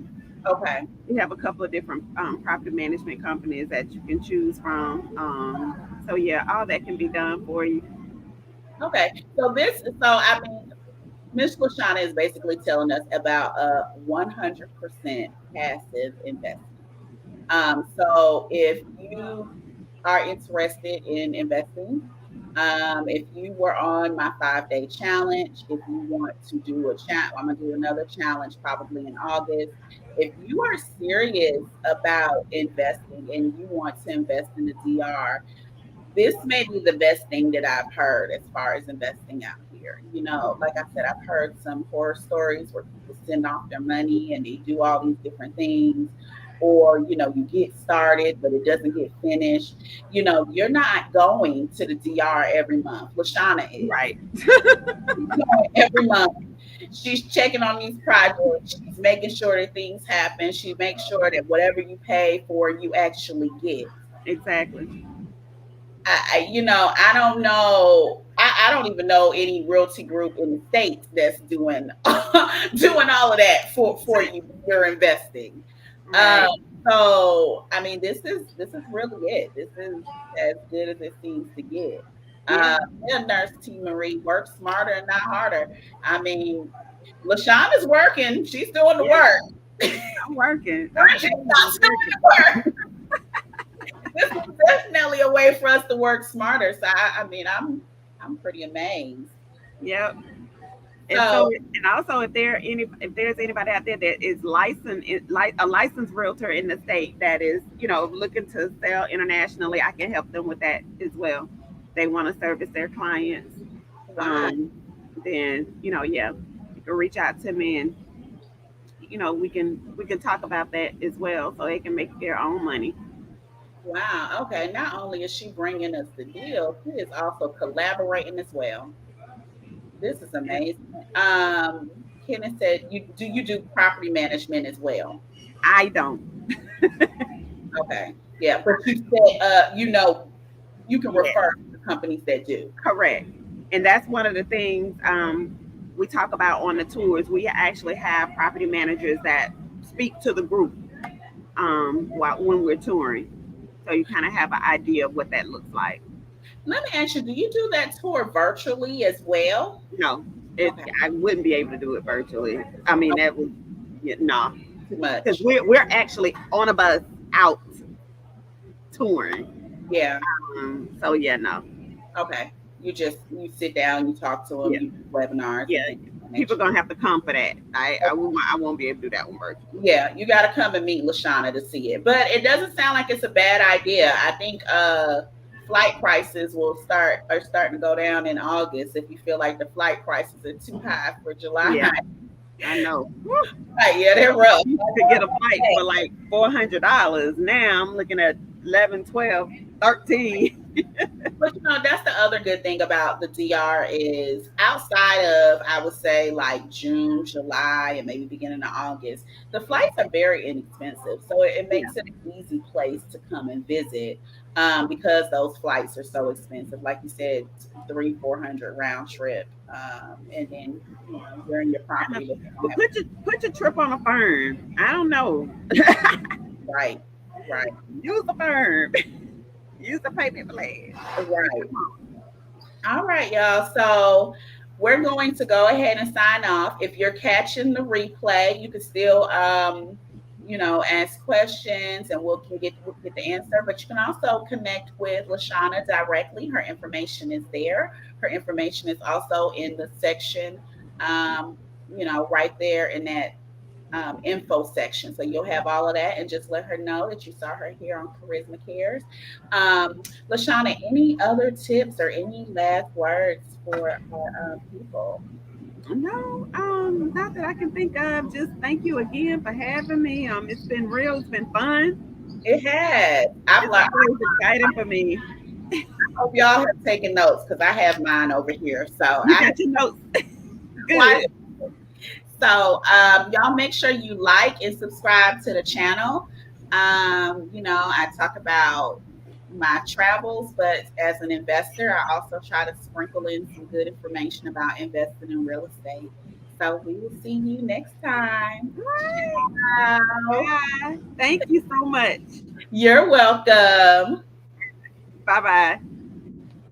okay, We have a couple of different property management companies that you can choose from. So yeah, all that can be done for you. okay. So I mean, Miss LaShana is basically telling us about a 100% passive investment. So if you are interested in investing, if you were on my 5 day challenge, if you want to do a chat, I'm gonna do another challenge probably in August. If you are serious about investing and you want to invest in the DR, this may be the best thing that I've heard as far as investing out here. Like I said, I've heard some horror stories where people send off their money and they do all these different things. Or, you get started, but it doesn't get finished. You're not going to the DR every month. LaShana is. Right. She's going every month. She's checking on these projects. She's making sure that things happen. She makes sure that whatever you pay for, you actually get. Exactly. I don't know. I don't even know any realty group in the states that's doing doing all of that for you when you're investing. Um, Right. so I mean, this is really it. This is as good as it seems to get. Yeah. Yeah, Nurse T. Marie, work smarter and not harder. I mean, LaShonda's working. She's doing the Yeah. work. I'm working. I'm She's definitely not doing working. the work. This is definitely a way for us to work smarter. So I mean, I'm pretty amazed. Yep. And so, So and also, if there's anybody out there that is like a licensed realtor in the state that is, looking to sell internationally, I can help them with that as well. They want to service their clients. wow, Um, then, yeah, you can reach out to me, and we can talk about that as well, so they can make their own money. wow. Okay, not only is she bringing us the deal, she is also collaborating as well. This is Yeah. amazing. Kenneth said, you do property management as well? I don't. Okay, yeah, but you said you can Yeah. refer to companies that do. Correct. And that's one of the things we talk about on the tours. We actually have property managers that speak to the group when we're touring. so you kind of have an idea of what that looks like. Let me ask you, do you do that tour virtually as well? No, it Okay. I wouldn't be able to do it virtually. I mean, Okay, that would, yeah, no, too because much. we're actually on a bus out touring. Yeah. So yeah, no, Okay. You sit down, you talk to them, yeah, you do webinars yeah. and things of that People nature. gonna have to come for that. I won't be able to do that one virtually. Yeah, you got to come and meet LaShana to see it. But it doesn't sound like it's a bad idea. I think flight prices will start are starting to go down in August if you feel like the flight prices are too high for July. Yeah, I know. Yeah, they're rough. You could get a flight for like $400. Now I'm looking at 11, 12, 13. But that's the other good thing about the DR is outside of I would say like June, July, and maybe beginning of August, the flights are very inexpensive. So it Yeah, makes it an easy place to come and visit because those flights are so expensive. Like you said, 300-400 round trip, and then you're in your I know. property that they don't But have. put your trip on a firm. I don't know. Right, right, Use a firm. Use a payment plan. right. All right, y'all. So we're going to go ahead and sign off. If you're catching the replay, you can still, ask questions, and we'll get the answer. But you can also connect with LaShana directly. Her information is there. Her information is also in the section, right there in that info section. So you'll have all of that, and just let her know that you saw her here on Charisma Cares. LaShana, any other tips or any last words for our people? No, not that I can think of. Just thank you again for having me. It's been real. It's been fun. It has. It's always exciting for me. I hope y'all have taken notes because I have mine over here. So You I have got your notes. quite. Good. So y'all make sure you like and subscribe to the channel. I talk about my travels, but as an investor, I also try to sprinkle in some good information about investing in real estate. So we will see you next time. All right. Ciao. Bye. Thank you so much. You're welcome. Bye bye.